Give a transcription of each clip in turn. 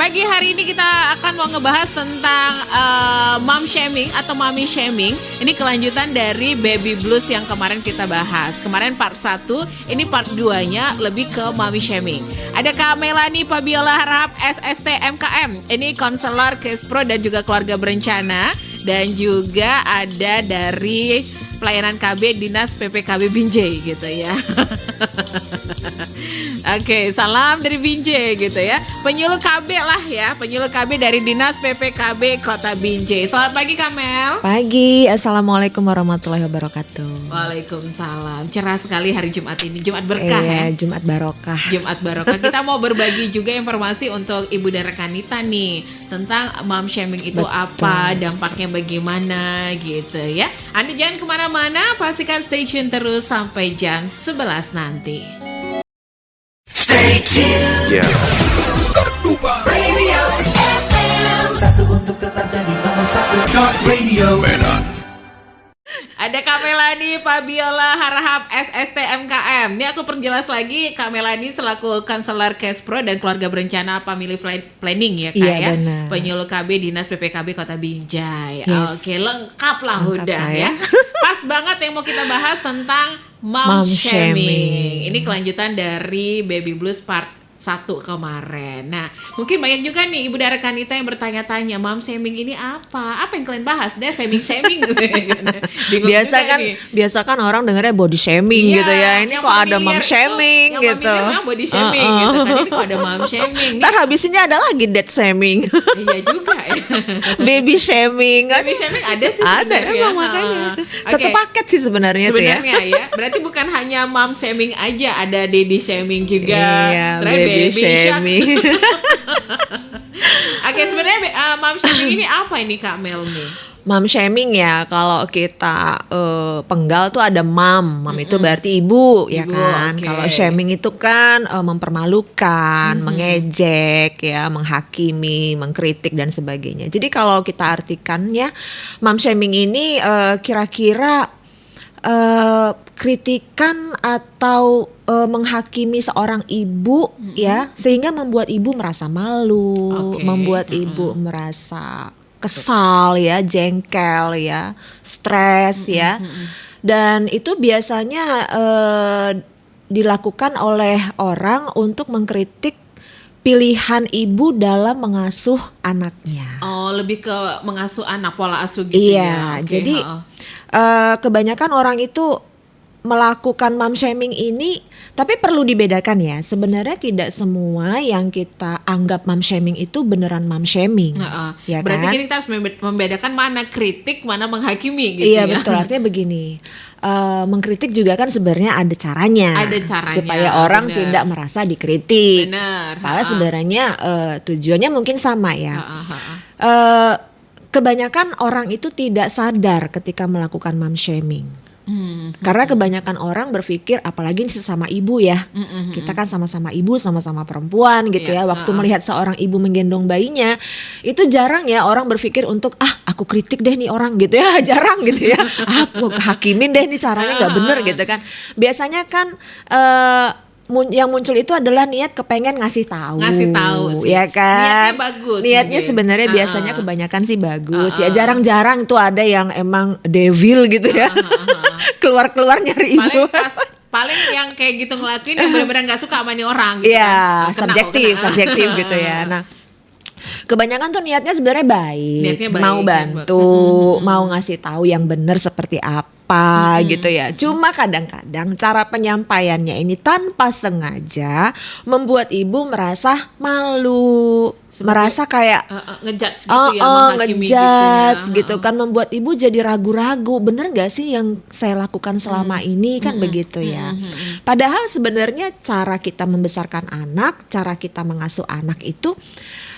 Pagi hari ini kita akan mau ngebahas tentang mom shaming atau mommy shaming. Ini kelanjutan dari baby blues yang kemarin kita bahas. Kemarin part 1, ini part 2-nya lebih ke mommy shaming. Ada Kak Melani Fabiola Harahap SST MKM. Ini konselor Kespro dan juga keluarga berencana. Dan juga ada dari pelayanan KB Dinas PPKB Binjai gitu ya. Oke, salam dari Binjai gitu ya. Penyuluh KB lah ya, penyuluh KB dari Dinas PPKB Kota Binjai. Selamat pagi Kamel. Pagi, Assalamualaikum warahmatullahi wabarakatuh. Waalaikumsalam. Cerah sekali hari Jumat ini, Jumat berkah ya. Jumat barokah. Jumat barokah. Kita mau berbagi juga informasi untuk ibu dan rekanita nih tentang mom shaming itu. Betul. Apa, dampaknya bagaimana gitu ya. Anda jangan kemana-mana, pastikan stay tune terus sampai jam 11 nanti. Stay tuned. Yeah. Radio FM. Satu untuk tetap jadi nomor satu. Talk Radio Medan. Ada Kak Melani Fabiola Harahap SST MKM. Ini aku perjelas lagi, Kak Melani selaku konselor Kespro dan keluarga berencana family planning ya Kak ya. Benar. Penyuluh KB Dinas PPKB Kota Binjai. Yes. Oke, lengkap lah udah ya. Pas banget yang mau kita bahas tentang mom shaming. Ini kelanjutan dari Baby Blues part 1 kemarin. Nah, mungkin banyak juga nih ibu dan rekanita yang bertanya-tanya, mom shaming ini apa? Apa yang kalian bahas? Dia shaming Bingung biasa kan orang dengarnya body shaming gitu ya. Ini kok ada mom shaming itu, gitu. Yang body shaming gitu kan. Ini kok ada mom shaming. Ntar habisnya ada lagi dad shaming. Iya juga ya. Baby shaming. Baby shaming ada sih sebenarnya. Ada emang makanya. Satu paket sih sebenarnya tuh ya. Sebenarnya ya. Berarti bukan hanya mom shaming aja, ada daddy shaming juga. Iya, baby shaming. Oke, sebenarnya mom shaming ini apa ini Kak Mel nih? Mom shaming ya, kalau kita penggal tuh ada mom itu berarti ibu ya kan. Okay. Kalau shaming itu kan mempermalukan, mengejek ya, menghakimi, mengkritik dan sebagainya. Jadi kalau kita artikan ya, mom shaming ini kira-kira kritikan atau menghakimi seorang ibu ya, sehingga membuat ibu merasa malu, membuat ibu merasa kesal ya, jengkel ya, stres ya. Dan itu biasanya dilakukan oleh orang untuk mengkritik pilihan ibu dalam mengasuh anaknya. Oh, lebih ke mengasuh anak, pola asuh gitu ya. Iya, jadi kebanyakan orang itu melakukan mom shaming ini, tapi perlu dibedakan ya. Sebenarnya tidak semua yang kita anggap mom shaming itu beneran mom shaming. Ya berarti kan? kita harus membedakan mana kritik, mana menghakimi gitu ya. Iya betul, artinya begini. Mengkritik juga kan sebenarnya ada caranya. Ada caranya. Supaya orang tidak merasa dikritik. Benar. Padahal sebenarnya tujuannya mungkin sama ya. Kebanyakan orang itu tidak sadar ketika melakukan mom shaming. Karena kebanyakan orang berpikir, apalagi sesama ibu ya, kita kan sama-sama ibu, sama-sama perempuan gitu ya. Waktu melihat seorang ibu menggendong bayinya, itu jarang ya orang berpikir untuk aku kritik deh nih orang gitu ya, jarang gitu ya. Aku hakimin deh nih caranya nggak bener gitu kan. Biasanya kan yang muncul itu adalah niat kepengen ngasih tahu sih. Ya kan, niatnya bagus, niatnya sebenarnya biasanya kebanyakan sih bagus ya, jarang-jarang tuh ada yang emang devil gitu ya, keluar nyari ibu. Paling yang kayak gitu ngelakuin yang benar-benar nggak suka sama nih orang gitu. Iya, subjektif gitu ya. Nah, kebanyakan tuh niatnya sebenarnya baik, mau bantu, mau ngasih tahu yang benar seperti apa gitu ya. Cuma kadang-kadang cara penyampaiannya ini tanpa sengaja membuat ibu merasa malu, merasa kayak ngejudge gitu ya, menghakimi gitu kan, membuat ibu jadi ragu-ragu, bener gak sih yang saya lakukan selama ini kan begitu ya. Padahal sebenarnya cara kita membesarkan anak, cara kita mengasuh anak itu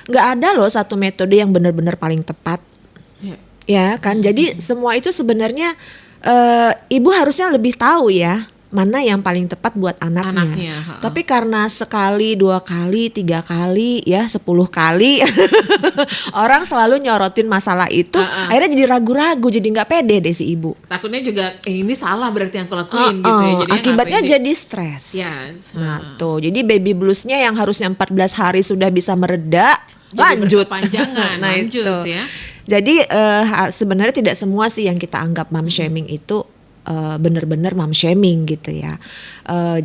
gak ada loh satu metode yang benar-benar paling tepat. Ya kan, jadi semua itu sebenarnya ibu harusnya lebih tahu ya mana yang paling tepat buat anaknya. Tapi karena sekali, 2 kali, 3 kali, ya 10 kali orang selalu nyorotin masalah itu, akhirnya jadi ragu-ragu, jadi nggak pede deh si ibu. Takutnya juga ini salah berarti yang aku lakuin gitu ya. Jadinya akibatnya jadi stres. Yes. Nah tuh, jadi baby bluesnya yang harusnya 14 hari sudah bisa mereda, lanjut. Berkepanjangan. Nah, lanjut itu. ya. Jadi sebenarnya tidak semua sih yang kita anggap mom shaming itu benar-benar mom shaming gitu ya.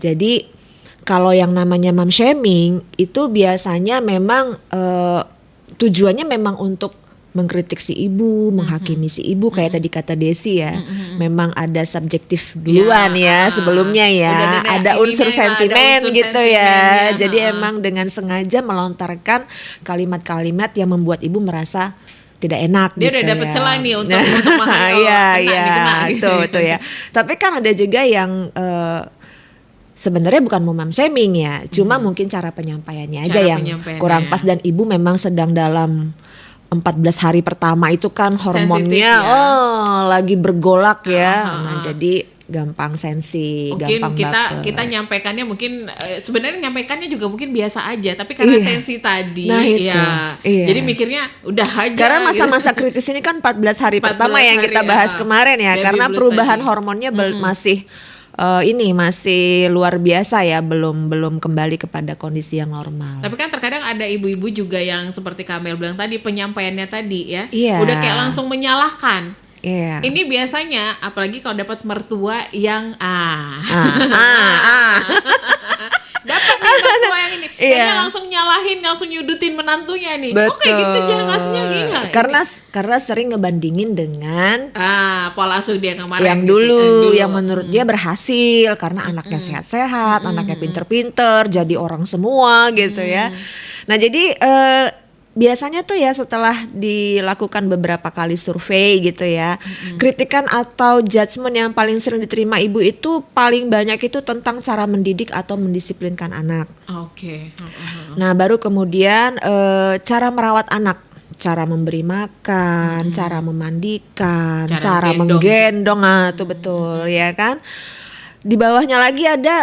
Jadi kalau yang namanya mom shaming itu biasanya memang tujuannya memang untuk mengkritik si ibu, menghakimi si ibu kayak tadi kata Desi ya. Memang ada subjektif duluan ya sebelumnya ya. Ada unsur sentimen gitu ya. Jadi emang dengan sengaja melontarkan kalimat-kalimat yang membuat ibu merasa tidak enak. Dia gitu udah dapet ya. celah nih untuk menghayal. Iya, itu ya. Tapi kan ada juga yang sebenarnya bukan mau mom shaming ya, cuma mungkin cara penyampaiannya aja yang kurang pas, dan ibu memang sedang dalam 14 hari pertama itu kan hormonnya lagi bergolak ya. Nah, jadi gampang sensi, mungkin gampang kita nyampaikannya mungkin sebenarnya nyampaikannya juga mungkin biasa aja, tapi karena sensi tadi jadi mikirnya udah aja. Karena masa-masa kritis ini kan 14 hari pertama yang kita bahas kemarin ya, karena perubahan hormonnya masih masih luar biasa ya, belum kembali kepada kondisi yang normal. Tapi kan terkadang ada ibu-ibu juga yang seperti Kamel bilang tadi, penyampaiannya tadi ya, Iya. udah kayak langsung menyalahkan. Iya. Ini biasanya apalagi kalau dapat mertua yang dapat nih mertua yang ini, kayaknya langsung nyalahin, langsung nyudutin menantunya nih. Betul. Oh kayak gitu cara ngasihnya gini. Karena sering ngebandingin dengan pola asuh dia kemarin yang gitu, dulu yang menurut dia berhasil karena anaknya sehat-sehat, anaknya pinter-pinter, jadi orang semua gitu ya. Nah jadi biasanya tuh ya setelah dilakukan beberapa kali survei gitu ya, kritikan atau judgement yang paling sering diterima ibu itu paling banyak itu tentang cara mendidik atau mendisiplinkan anak. Oke. Nah baru kemudian cara merawat anak, cara memberi makan, cara memandikan, cara menggendong, tuh betul ya kan. Di bawahnya lagi ada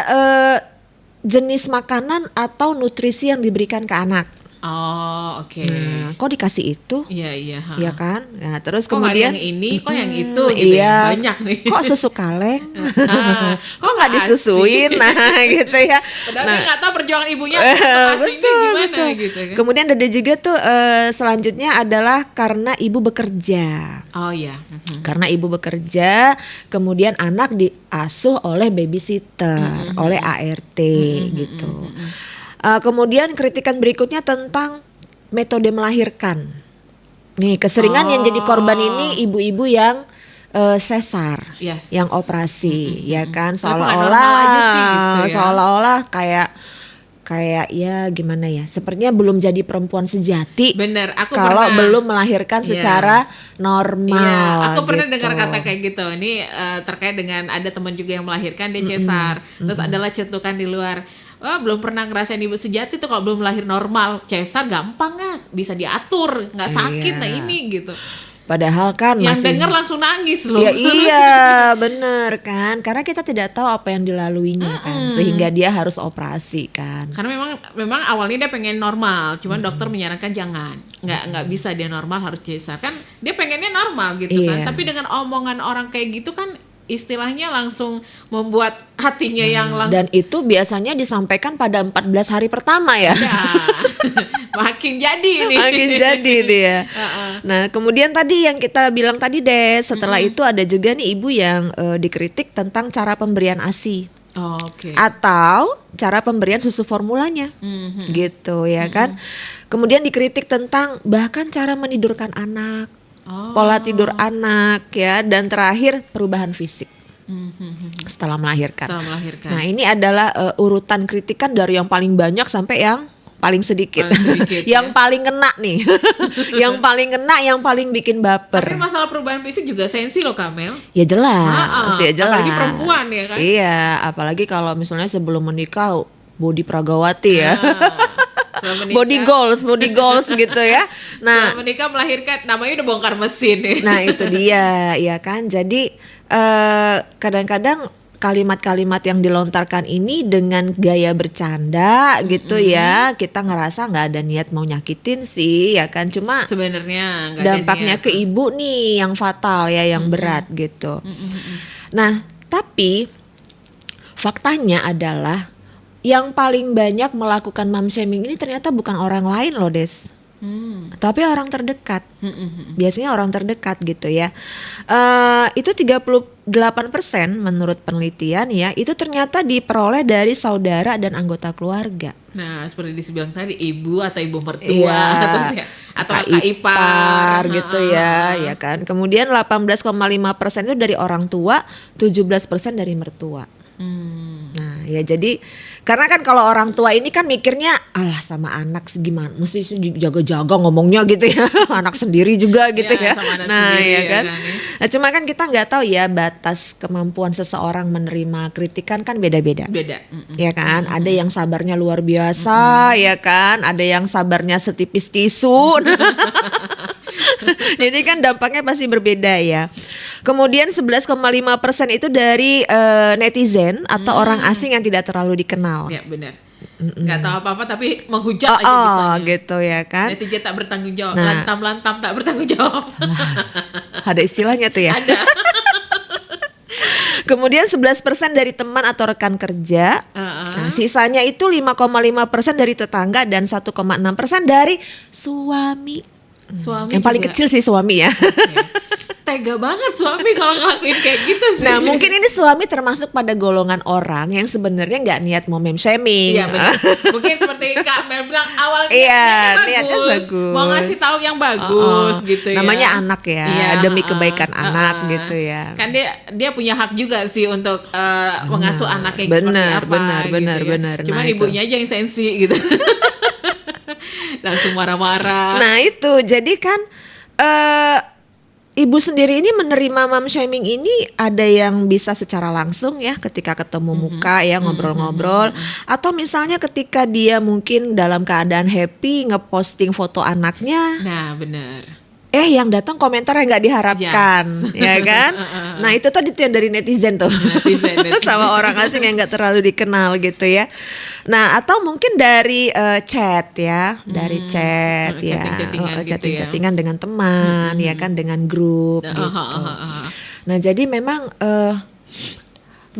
jenis makanan atau nutrisi yang diberikan ke anak. Oh oke. Nah, kok dikasih itu? Iya. Ya kan. Nah, terus kok kemudian yang ini, kok yang itu gitu ya. Banyak nih. Kok susu kaleng? Kok nggak disusuin? Nah, gitu ya. Padahal dia nggak tahu perjuangan ibunya aslinya gimana gitu kan. Kemudian ada juga tuh selanjutnya adalah karena ibu bekerja. Oh iya. Karena ibu bekerja, kemudian anak diasuh oleh babysitter, oleh ART gitu. Kemudian kritikan berikutnya tentang metode melahirkan. Nih keseringan yang jadi korban ini ibu-ibu yang sesar, yang operasi, ya kan, seolah-olah kayak ya gimana ya, sepertinya belum jadi perempuan sejati. Bener, kalau belum melahirkan secara normal. Aku pernah gitu. dengar kata kayak gitu. Ini terkait dengan ada teman juga yang melahirkan, dia cesar, terus adalah cetukan di luar. Belum pernah ngerasain ibu sejati tuh kalau belum lahir normal. Cesar gampang bisa diatur, nggak sakit. Nah ini gitu. Padahal kan yang denger langsung nangis loh. Ya, iya bener kan, karena kita tidak tahu apa yang dilaluinya kan, sehingga dia harus operasi kan. Karena memang awalnya dia pengen normal, cuman dokter menyarankan jangan, nggak bisa dia normal, harus cesar. Kan dia pengennya normal gitu kan, tapi dengan omongan orang kayak gitu kan istilahnya langsung membuat hatinya yang langsung. Dan itu biasanya disampaikan pada 14 hari pertama ya. Makin jadi nih. Makin jadi dia. Nah kemudian tadi yang kita bilang tadi deh, setelah itu ada juga nih ibu yang dikritik tentang cara pemberian ASI. Atau cara pemberian susu formulanya. Gitu ya kan. Kemudian dikritik tentang bahkan cara menidurkan anak, pola tidur anak ya, dan terakhir perubahan fisik setelah melahirkan. Nah ini adalah urutan kritikan dari yang paling banyak sampai yang paling sedikit, yang paling kena nih, yang paling kena, yang paling bikin baper. Tapi masalah perubahan fisik juga sensi loh Kamel. Ya jelas, ya jelas. Apalagi perempuan ya kan. Iya, apalagi kalau misalnya sebelum menikah body pragawati ya. Body goals gitu ya. Nah, setelah menikah melahirkan, namanya udah bongkar mesin ya. Nah itu dia, ya kan. Jadi kadang-kadang kalimat-kalimat yang dilontarkan ini dengan gaya bercanda gitu ya, kita ngerasa nggak ada niat mau nyakitin sih, ya kan. Cuma sebenarnya dampaknya ke ibu nih yang fatal ya, yang berat gitu. Nah, tapi faktanya adalah yang paling banyak melakukan mom shaming ini ternyata bukan orang lain loh Des. Tapi orang terdekat. Biasanya orang terdekat gitu ya. Itu 38% menurut penelitian ya, itu ternyata diperoleh dari saudara dan anggota keluarga. Nah, seperti dibilang tadi, ibu atau ibu mertua, Iya, terus ya, atau kakak ipar gitu ya, ya kan. Kemudian 18,5% itu dari orang tua, 17% dari mertua. Nah, ya jadi karena kan kalau orang tua ini kan mikirnya alah sama anak gimana, mesti jaga-jaga ngomongnya gitu ya. Anak sendiri juga gitu ya. Sama anak Nah, sendiri, ya ya kan. kan, ya. Nah, cuma kan kita nggak tahu ya batas kemampuan seseorang menerima kritikan kan beda-beda. Beda. Ya kan, ada yang sabarnya luar biasa, ya kan, ada yang sabarnya setipis tisu. Jadi kan dampaknya pasti berbeda ya. Kemudian 11,5% itu dari netizen atau orang asing yang tidak terlalu dikenal. Ya benar. Nggak tahu apa-apa tapi menghujat aja bisanya. Gitu ya kan. Netizen tak bertanggung jawab, Nah. lantam-lantam tak bertanggung jawab. Ada istilahnya tuh ya. Ada. Kemudian 11% dari teman atau rekan kerja. Nah, sisanya itu 5,5% dari tetangga dan 1,6% dari suami. Suami Yang paling juga. kecil sih suami ya. Tega banget suami kalau ngelakuin kayak gitu sih. Nah, mungkin ini suami termasuk pada golongan orang yang sebenarnya nggak niat mau meme shaming. Iya benar. Mungkin seperti Kak Mel bilang awalnya Iya, niatnya niatnya bagus. Mau ngasih tahu yang bagus gitu ya. Namanya anak ya, Iya, demi kebaikan anak gitu ya. Kan dia punya hak juga sih untuk mengasuh anaknya seperti benar, apa benar, gitu benar, ya. benar. Cuman Nah, ibunya aja yang sensi gitu. Langsung marah-marah. Nah itu, jadi kan ibu sendiri ini menerima mom shaming ini ada yang bisa secara langsung ya ketika ketemu muka ya ngobrol-ngobrol, atau misalnya ketika dia mungkin dalam keadaan happy ngeposting foto anaknya, Nah benar. yang datang komentar yang nggak diharapkan, ya kan? Nah itu tadi tuh yang dari netizen tuh, Netizen. sama orang asing yang nggak terlalu dikenal gitu ya. Nah atau mungkin dari chat ya, dari chat ya, Chatting-chattingan gitu ya. chatting-chattingan dengan teman, ya kan, dengan grup gitu. Nah jadi memang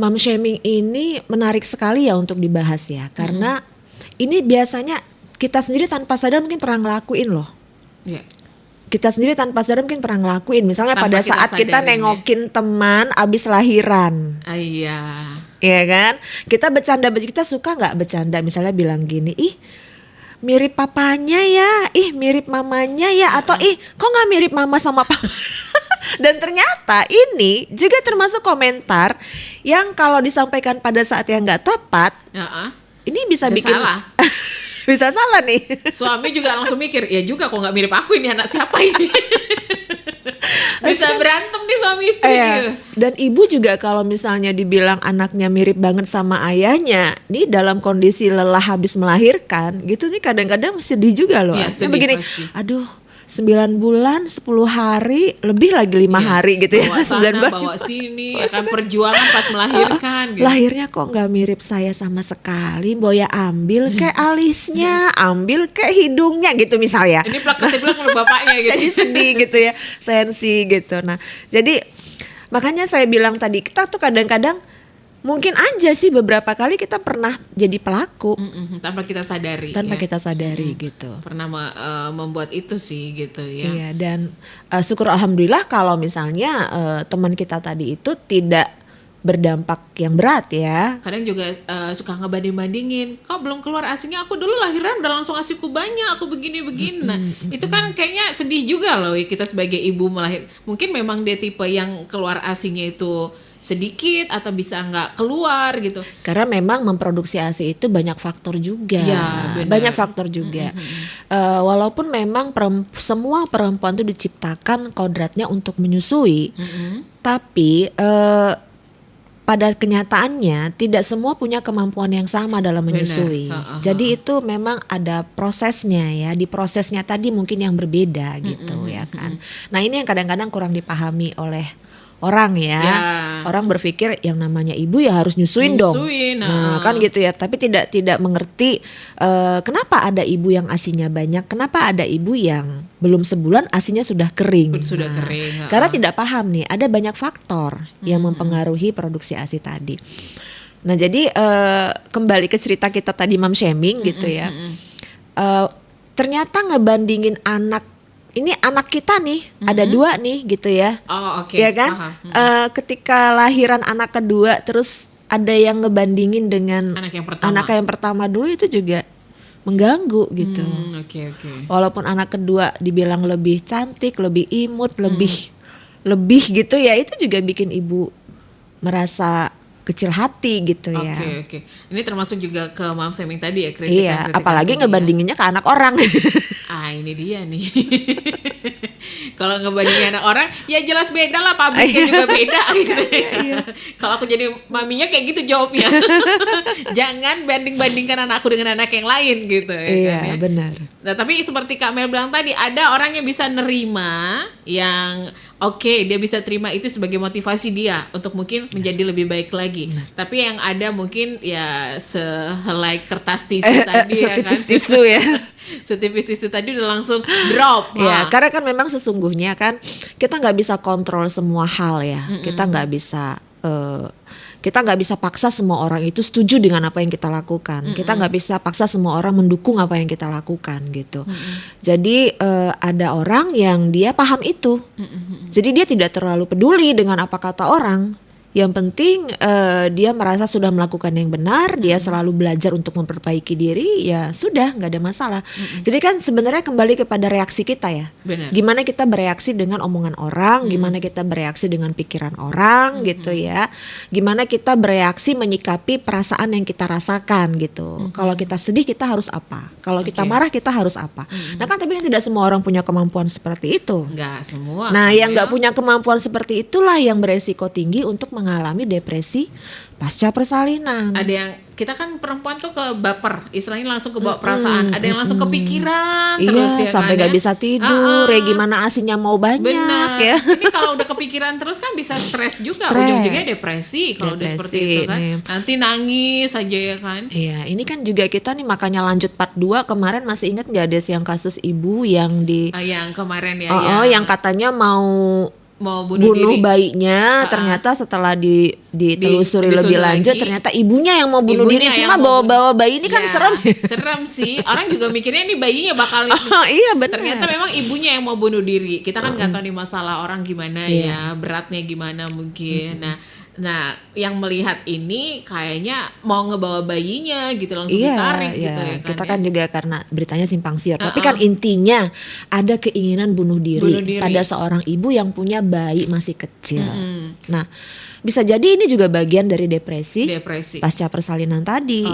mom shaming ini menarik sekali ya untuk dibahas ya, karena ini biasanya kita sendiri tanpa sadar mungkin pernah ngelakuin loh. Iya. Kita sendiri tanpa sadar mungkin pernah ngelakuin. Misalnya Tanpa pada kita saat kita sadarin, nengokin teman abis lahiran, Iya. ya kan? Kita bercanda, kita suka nggak bercanda? Misalnya bilang gini, ih mirip papanya ya, ih mirip mamanya ya, atau ih kok nggak mirip mama sama papa? Dan ternyata ini juga termasuk komentar yang kalau disampaikan pada saat yang nggak tepat, ini bisa bikin salah. bisa salah nih. Suami juga langsung mikir, ya juga kok nggak mirip aku ini, anak siapa ini? Bisa berantem nih suami istri gitu. Dan ibu juga kalau misalnya dibilang anaknya mirip banget sama ayahnya, nih dalam kondisi lelah habis melahirkan gitu nih kadang-kadang sedih juga loh. Iya, sedih begini, pasti. aduh 9 bulan, 10 hari, lebih lagi 5 hari gitu ya. Bawa 9 sana, bulan. bawa sini, akan perjuangan pas melahirkan gitu. Lahirnya kok nggak mirip saya sama sekali. Boya ambil ke alisnya, ambil ke hidungnya gitu misalnya. Ini plakatif bilang menurut bapaknya gitu. Jadi sedih gitu ya, sensi gitu. Nah, jadi makanya saya bilang tadi kita tuh kadang-kadang mungkin aja sih beberapa kali kita pernah jadi pelaku tanpa kita sadari. kita sadari gitu. Pernah membuat itu sih gitu ya. Iya, dan syukur alhamdulillah kalau misalnya teman kita tadi itu tidak berdampak yang berat ya. Kadang juga suka ngebanding-bandingin, kok belum keluar ASINya, aku dulu lahiran udah langsung ASIku banyak, aku begini-begini. Nah, itu kan kayaknya sedih juga loh kita sebagai ibu melahir. Mungkin memang dia tipe yang keluar ASINya itu sedikit atau bisa nggak keluar gitu. Karena memang memproduksi ASI itu banyak faktor juga. Ya, benar. Banyak faktor juga. Walaupun memang semua perempuan itu diciptakan kodratnya untuk menyusui, tapi pada kenyataannya tidak semua punya kemampuan yang sama dalam menyusui. Jadi itu memang ada prosesnya ya. Di prosesnya tadi mungkin yang berbeda gitu ya kan. Nah ini yang kadang-kadang kurang dipahami oleh orang ya. Orang berpikir yang namanya ibu ya harus nyusuin dong. Nah, kan gitu ya. Tapi tidak mengerti kenapa ada ibu yang ASINya banyak, kenapa ada ibu yang belum sebulan ASINya sudah kering. Sudah kering. Karena tidak paham nih, ada banyak faktor yang mempengaruhi produksi ASI tadi. Nah, jadi kembali ke cerita kita tadi mom shaming gitu ya. ternyata ngebandingin ini anak kita nih, ada 2 nih gitu ya. Oh, oke. Ya kan? Paham. Ketika lahiran anak kedua terus ada yang ngebandingin dengan anak yang pertama dulu, itu juga mengganggu gitu. Oke. Walaupun anak kedua dibilang lebih cantik, lebih imut, lebih gitu ya, itu juga bikin ibu merasa kecil hati gitu ya. Oke. Ini termasuk juga ke mom shaming tadi ya, Iya, apalagi ngebandinginnya ke anak orang. Ini dia nih. Kalau ngebandingin anak orang, ya jelas beda lah, pabriknya juga beda gitu ya. Kalau aku jadi maminya kayak gitu jawabnya. Jangan banding-bandingkan anakku dengan anak yang lain gitu ya. Iya, kan, ya. benar. Nah, tapi seperti Kak Mel bilang tadi, ada orang yang bisa nerima, yang dia bisa terima itu sebagai motivasi dia untuk mungkin menjadi lebih baik lagi. Tapi yang ada mungkin ya sehelai kertas tisu tadi ya kan. Setipis tisu ya. Setipis tisu tadi udah langsung drop. Ya, karena kan memang sesungguhnya kan kita nggak bisa kontrol semua hal ya. Kita nggak bisa paksa semua orang itu setuju dengan apa yang kita lakukan. Kita nggak bisa paksa semua orang mendukung apa yang kita lakukan gitu. Jadi ada orang yang dia paham itu. Jadi dia tidak terlalu peduli dengan apa kata orang. Yang penting dia merasa sudah melakukan yang benar, dia selalu belajar untuk memperbaiki diri, ya sudah, nggak ada masalah. Jadi kan sebenarnya kembali kepada reaksi kita ya. Benar. Gimana kita bereaksi dengan omongan orang, gimana kita bereaksi dengan pikiran orang gitu ya. Gimana kita bereaksi menyikapi perasaan yang kita rasakan gitu. Kalau kita sedih kita harus apa? Kalau kita marah kita harus apa? Nah kan tapi kan tidak semua orang punya kemampuan seperti itu. Nggak semua. Nah yang nggak punya kemampuan seperti itulah yang beresiko tinggi untuk mengalami depresi pasca persalinan. Ada yang kita kan perempuan tuh ke baper, istilahnya langsung ke bawa perasaan. Ada yang langsung kepikiran terus ya sampai kan, nggak bisa tidur. Gimana asinya mau banyak. Bener. Ya. Ini kalau udah kepikiran terus kan bisa stres juga, ujung-ujungnya depresi kalau udah seperti itu kan. Nanti nangis aja ya kan. Iya, ini kan juga kita nih makanya lanjut part 2 kemarin masih ingat nggak Des yang kasus ibu yang yang kemarin ya. Yang katanya mau bunuh diri. Bayinya, ternyata setelah ditelusuri lebih lanjut lagi, ternyata ibunya yang mau bunuh diri. Cuma bawa bayi ini kan serem. Serem sih. Orang juga mikirnya nih bayinya bakal iya benar. Ternyata memang ibunya yang mau bunuh diri. Kita kan nggak tahu nih masalah orang gimana ya, beratnya gimana mungkin. Nah, yang melihat ini kayaknya mau ngebawa bayinya gitu langsung ditarik gitu ya kan. Kita kan juga karena beritanya simpang siur. Tapi kan intinya ada keinginan bunuh diri pada seorang ibu yang punya bayi masih kecil. Nah, bisa jadi ini juga bagian dari depresi. Pasca persalinan tadi,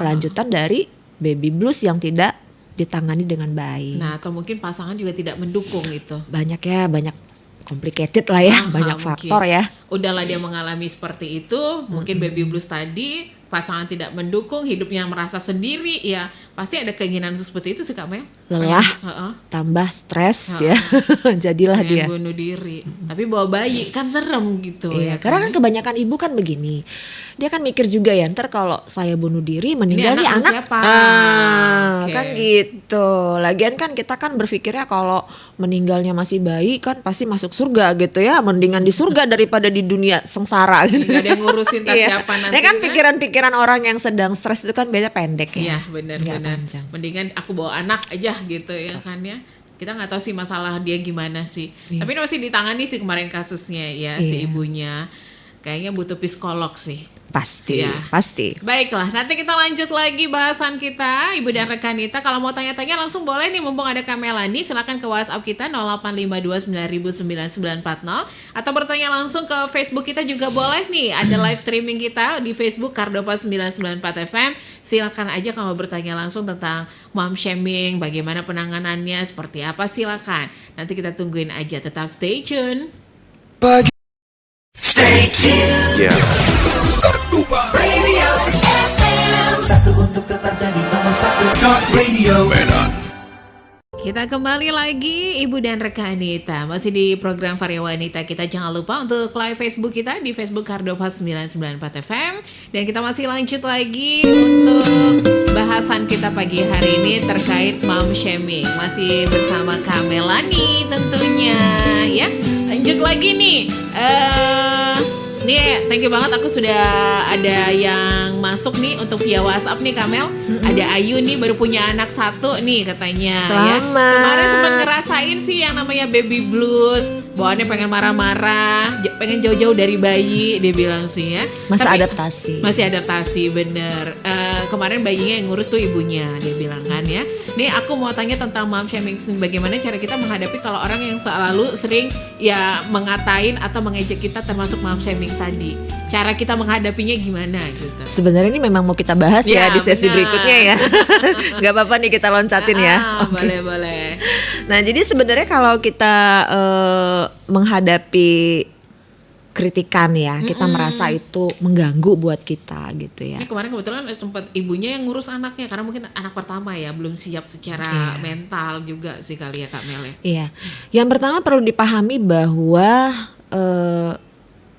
kelanjutan dari baby blues yang tidak ditangani dengan baik. Nah, atau mungkin pasangan juga tidak mendukung itu. Banyak complicated lah ya, banyak faktor ya. Udahlah dia mengalami seperti itu, mungkin baby blues tadi, pasangan tidak mendukung, hidupnya merasa sendiri, ya pasti ada keinginan seperti itu sih Kak Mel. Lelah, tambah stres ya, jadilah dia bunuh diri. Tapi bawa bayi kan serem gitu ya. Karena kan kebanyakan ibu kan begini, dia kan mikir juga ya, ntar kalau saya bunuh diri meninggal nih anak siapa? Kan gitu. Lagian kan kita kan berpikirnya kalau meninggalnya masih bayi kan pasti masuk surga gitu ya, mendingan di surga daripada di dunia sengsara gitu. Gak ada yang ngurusin siapa nanti. Ini kan pikiran-pikiran orang yang sedang stres itu kan biasanya pendek ya. Iya benar. Mendingan aku bawa anak aja gitu ya kan ya. Kita nggak tahu sih masalah dia gimana sih. Tapi ini masih ditangani sih kemarin kasusnya ya si ibunya. Kayaknya butuh psikolog sih. Pasti. Baiklah, nanti kita lanjut lagi bahasan kita, Ibu dan Rekanita. Kalau mau tanya-tanya langsung boleh nih, mumpung ada Kak Melani, silakan ke WhatsApp kita 0852909940 atau bertanya langsung ke Facebook kita juga boleh nih. Ada live streaming kita di Facebook Kardopa 994 FM. Silakan aja kalau bertanya langsung tentang mom shaming, bagaimana penanganannya, seperti apa, silakan. Nanti kita tungguin aja, tetap stay tune. Stay tuned. Kardopa Radio FM. Satu untuk tetap jadi nomor satu. Talk Radio Medan. Kita kembali lagi Ibu dan Rekanita. Masih di program Varia Wanita. Kita jangan lupa untuk live Facebook kita di Facebook Kardopa 994 FM. Dan kita masih lanjut lagi untuk bahasan kita pagi hari ini terkait mom shaming. Masih bersama Kak Melani tentunya ya. Lanjut lagi nih. Nih, thank you banget, aku sudah ada yang masuk nih untuk via WhatsApp nih Kamel. Ada Ayu nih baru punya anak 1 nih katanya. Ya. Selamat. Kemarin sempat ngerasain sih yang namanya baby blues, bawaannya pengen marah-marah, pengen jauh-jauh dari bayi, dia bilang sih ya. Masa Tapi adaptasi. masih adaptasi, bener. Kemarin bayinya yang ngurus tuh ibunya, dia bilang kan ya. Nih aku mau tanya tentang mom shaming, bagaimana cara kita menghadapi kalau orang yang selalu sering ya mengatain atau mengejek kita, termasuk mom shaming tadi. Cara kita menghadapinya gimana gitu. Sebenarnya ini memang mau kita bahas Ya, ya di sesi benar. berikutnya ya. Gak apa-apa nih kita loncatin ya. Oke. Boleh. Nah, jadi sebenarnya kalau kita menghadapi kritikan ya, kita merasa itu mengganggu buat kita gitu ya. Ini kemarin kebetulan sempat ibunya yang ngurus anaknya, karena mungkin anak pertama ya, belum siap secara mental juga sih kali ya Kak Mel ya. Iya. Yang pertama perlu dipahami bahwa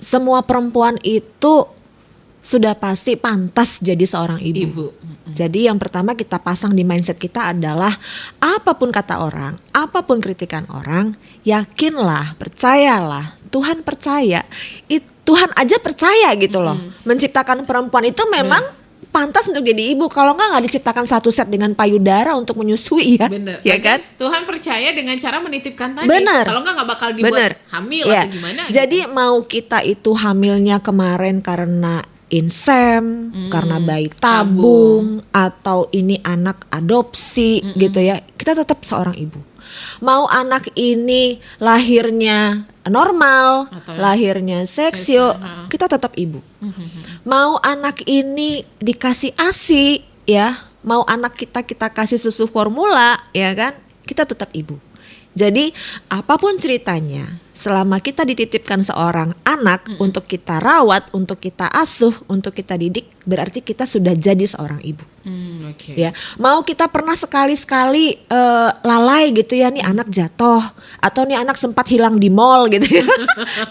semua perempuan itu sudah pasti pantas jadi seorang ibu. Jadi yang pertama kita pasang di mindset kita adalah apapun kata orang, apapun kritikan orang, yakinlah, percayalah, Tuhan percaya. Tuhan aja percaya gitu loh. Menciptakan perempuan itu memang pantas untuk jadi ibu. Kalau nggak diciptakan satu set dengan payudara untuk menyusui ya. Bener. Ya kan? Tuhan percaya dengan cara menitipkan tadi. Bener. Kalau nggak bakal dibuat hamil Ya. atau gimana. Jadi mau kita itu hamilnya kemarin karena insem, karena bayi tabung, atau ini anak adopsi gitu ya, kita tetap seorang ibu. Mau anak ini lahirnya normal, Atau lahirnya seksio, seksio, kita tetap ibu. Mau anak ini dikasih ASI ya, mau anak kita kasih susu formula ya kan, kita tetap ibu. Jadi apapun ceritanya, selama kita dititipkan seorang anak untuk kita rawat, untuk kita asuh, untuk kita didik, berarti kita sudah jadi seorang ibu. Oke. Ya, mau kita pernah sekali-sekali lalai gitu ya, nih anak jatuh atau nih anak sempat hilang di mall gitu ya,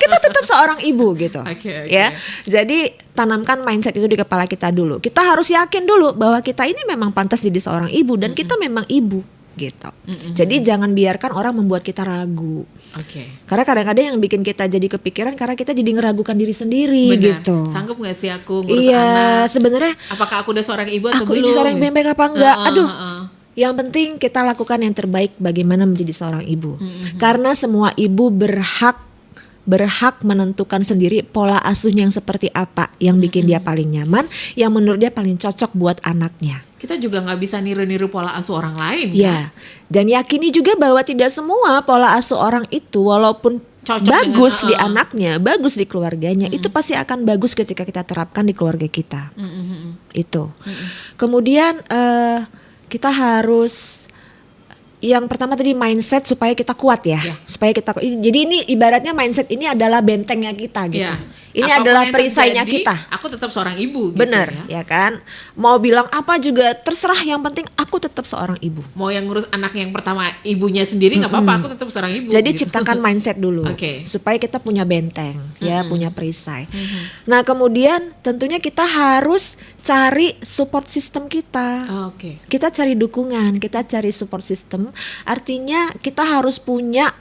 kita tetap seorang ibu gitu. Oke. Ya, jadi tanamkan mindset itu di kepala kita dulu. Kita harus yakin dulu bahwa kita ini memang pantas jadi seorang ibu dan kita memang ibu gitu. Jadi jangan biarkan orang membuat kita ragu. Oke. Karena kadang-kadang yang bikin kita jadi kepikiran karena kita jadi ngeragukan diri sendiri Benar. gitu. Sanggup gak sih aku ngurus Iya, anak? sebenarnya Apakah aku udah seorang ibu atau aku belum? ini seorang bembek apa enggak? Aduh. Heeh. Yang penting kita lakukan yang terbaik bagaimana menjadi seorang ibu. Karena semua ibu berhak menentukan sendiri pola asuhnya yang seperti apa yang bikin dia paling nyaman, yang menurut dia paling cocok buat anaknya. Kita juga nggak bisa niru-niru pola asuh orang lain. Ya, dan yakini juga bahwa tidak semua pola asuh orang itu walaupun Cocok bagus dengan, di anaknya, bagus di keluarganya, itu pasti akan bagus ketika kita terapkan di keluarga kita. Itu. Kemudian kita harus yang pertama tadi mindset supaya kita kuat ya. Supaya kita, jadi ini ibaratnya mindset ini adalah bentengnya kita gitu. Ya. Ini Apapun adalah yang perisainya terjadi, kita. Aku tetap seorang ibu. Bener gitu ya kan. Mau bilang apa juga terserah, yang penting aku tetap seorang ibu. Mau yang ngurus anak yang pertama ibunya sendiri nggak apa-apa, aku tetap seorang ibu. Jadi gitu. ciptakan mindset dulu, Oke. supaya kita punya benteng, ya, punya perisai. Nah kemudian tentunya kita harus cari support system kita. Oke. Kita cari dukungan, kita cari support system. Artinya kita harus punya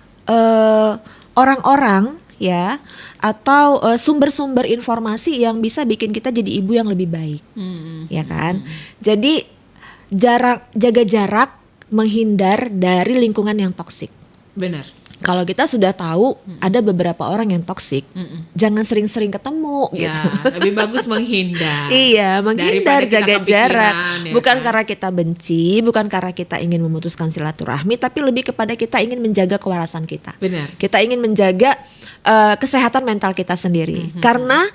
orang-orang ya, atau sumber-sumber informasi yang bisa bikin kita jadi ibu yang lebih baik, ya kan? Jadi jaga jarak, menghindar dari lingkungan yang toksik. Benar. Kalau kita sudah tahu ada beberapa orang yang toksik, jangan sering-sering ketemu Ya, gitu. lebih bagus menghindar. Iya, menghindar, Daripada kita jaga kepikiran, jarak. ya Bukan kan? karena kita benci, bukan karena kita ingin memutuskan silaturahmi, tapi lebih kepada kita ingin menjaga kewarasan kita. Benar. Kita ingin menjaga kesehatan mental kita sendiri. Karena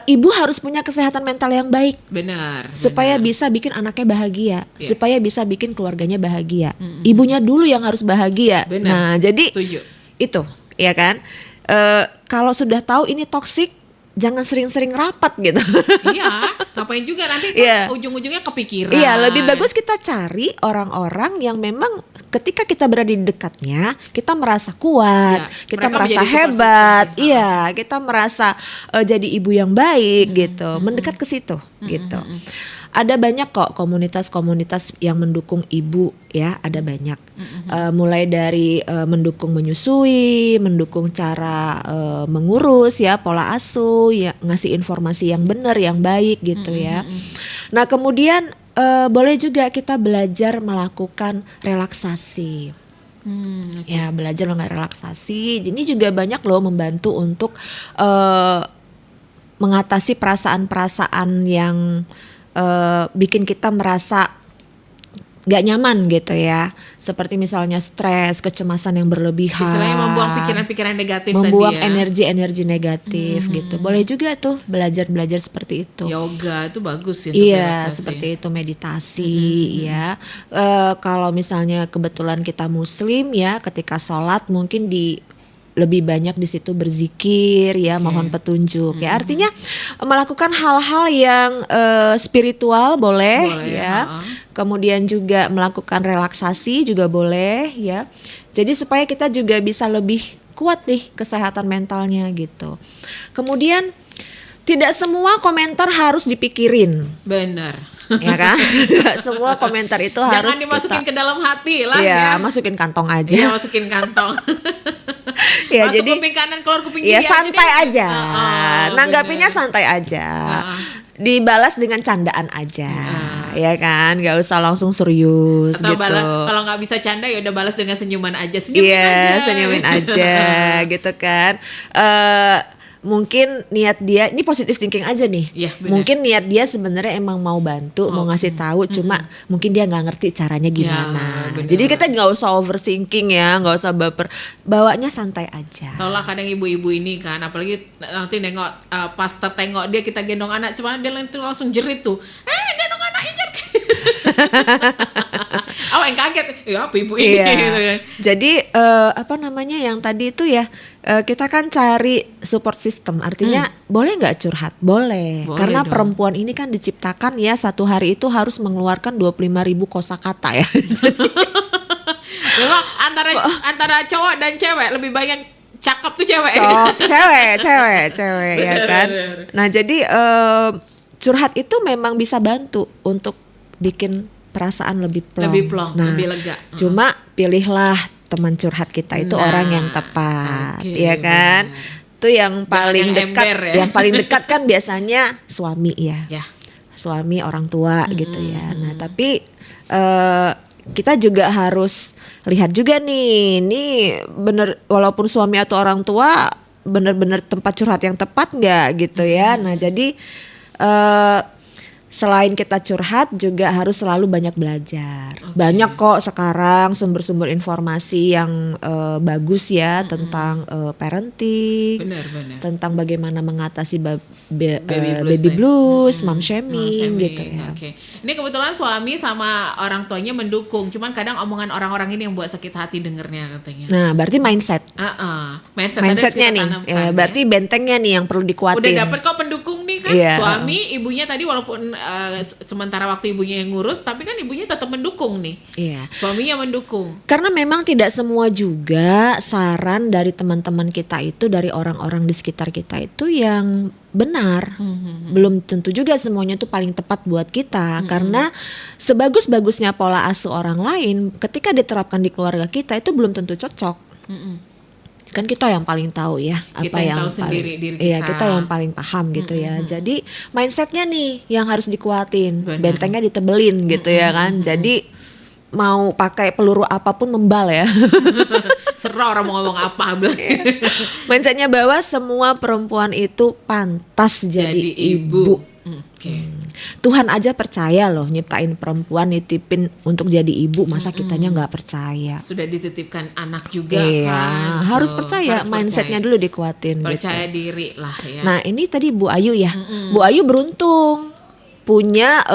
ibu harus punya kesehatan mental yang baik Benar. supaya benar. bisa bikin anaknya bahagia, Iya. supaya bisa bikin keluarganya bahagia. Ibunya dulu yang harus bahagia. Benar. Nah, jadi Setuju. itu, ya kan? Kalau sudah tahu ini toksik, jangan sering-sering rapat gitu. Iya, ngapain juga nanti kan Iya. ujung-ujungnya kepikiran. Iya, lebih bagus kita cari orang-orang yang memang ketika kita berada di dekatnya, kita merasa kuat, Iya, kita mereka merasa menjadi support hebat, system. iya, kita merasa jadi ibu yang baik gitu, mendekat ke situ gitu. ada banyak kok komunitas-komunitas yang mendukung ibu ya, ada banyak. Mulai dari mendukung menyusui, mendukung cara mengurus ya, pola asuh, ya ngasih informasi yang benar, yang baik gitu ya. Nah kemudian boleh juga kita belajar melakukan relaksasi. Ya belajar melakukan relaksasi. Ini juga banyak loh membantu untuk mengatasi perasaan-perasaan yang bikin kita merasa gak nyaman gitu ya. Seperti misalnya stres, kecemasan yang berlebihan. Istilahnya membuang pikiran-pikiran negatif membuang tadi ya. energi-energi negatif gitu. Boleh juga tuh belajar seperti itu. Yoga itu bagus ya untuk Iya, relaksasi. seperti itu meditasi ya. Kalau misalnya kebetulan kita muslim ya, ketika sholat mungkin lebih banyak di situ berzikir ya, mohon petunjuk ya. Artinya melakukan hal-hal yang spiritual boleh ya. Kemudian juga melakukan relaksasi juga boleh ya. Jadi supaya kita juga bisa lebih kuat nih kesehatan mentalnya gitu. Kemudian tidak semua komentar harus dipikirin. Benar. Ya kan? Gak semua komentar itu harus Jangan dimasukin ke dalam hati lah ya. ya. Masukin kantong aja. Iya, masukin kantong. Ya, Masuk jadi kuping kanan, keluar kuping ya kiri santai aja. Nanggapinya bener. santai aja. Dibalas dengan candaan aja. Ya kan? Gak usah langsung serius Atau gitu. kalau nggak bisa canda ya udah balas dengan senyuman aja, senyumin Iya, aja. senyumin aja gitu kan. Mungkin niat dia ini positive thinking aja nih. Iya, benar. Mungkin niat dia sebenarnya emang mau bantu, mau ngasih tahu, cuma mungkin dia nggak ngerti caranya gimana. benar. Jadi kita nggak usah overthinking ya, nggak usah baper, bawanya santai aja. Tau lah kadang ibu-ibu ini kan, apalagi nanti nengok pas tertengok dia kita gendong anak, cuman dia langsung jerit tuh, gendong anaknya jerit. Yang kaget, ya apa ibu ini? Iya. Gitu kan. Jadi apa namanya yang tadi itu ya, kita kan cari support system. Artinya boleh nggak curhat? Boleh. Boleh Karena dong. perempuan ini kan diciptakan ya satu hari itu harus mengeluarkan 25.000 kosakata ya. Memang antara cowok dan cewek lebih banyak cakep tuh cewek. Cewek ya Bener, kan. bener. Nah jadi curhat itu memang bisa bantu untuk bikin perasaan lebih plong. Lebih plong, Nah, lebih lega. Cuma pilihlah teman curhat kita itu Nah, orang yang tepat, oke, ya kan? benar. Itu yang paling yang dekat, ember ya. yang paling dekat kan biasanya suami ya. Ya. Suami orang tua gitu ya. Nah, tapi kita juga harus lihat juga nih, ini bener walaupun suami atau orang tua bener-bener tempat curhat yang tepat nggak gitu ya. Nah, jadi selain kita curhat juga harus selalu banyak belajar. Banyak kok sekarang sumber-sumber informasi yang bagus ya tentang parenting, Benar. tentang bagaimana mengatasi Baby baby blues, blues, mom shaming gitu ya. Oke. Ini kebetulan suami sama orang tuanya mendukung, cuman kadang omongan orang-orang ini yang buat sakit hati dengernya katanya. Nah, berarti mindset. Mindsetnya Mindsetnya kita nih, tanamkan, ya, berarti bentengnya nih yang perlu dikuatin. udah dapet kok pendukung nih kan, Iya. suami, ibunya tadi walaupun sementara waktu ibunya yang ngurus, tapi kan ibunya tetap mendukung nih. Iya. Suaminya mendukung. Karena memang tidak semua juga saran dari teman-teman kita itu, dari orang-orang di sekitar kita itu yang benar. Belum tentu juga semuanya itu paling tepat buat kita. Karena sebagus-bagusnya pola asuh orang lain, ketika diterapkan di keluarga kita itu belum tentu cocok. Kan kita yang paling tahu ya Kita apa yang yang tahu sendiri diri Iya, kita. kita yang paling paham gitu ya. Jadi mindsetnya nih yang harus dikuatin, Benar. bentengnya ditebelin gitu ya kan. Jadi mau pakai peluru apapun membal ya. Serah orang mau ngomong apa. Mindsetnya bahwa semua perempuan itu pantas jadi ibu. Oke. Tuhan aja percaya loh nyiptain perempuan, nitipin untuk jadi ibu, masa kitanya nggak percaya. Sudah dititipkan anak juga Iya, kan. harus Tuh, percaya, harus mindsetnya percaya. dulu dikuatin Percaya gitu. diri lah ya. Nah ini tadi Bu Ayu ya, Bu Ayu beruntung punya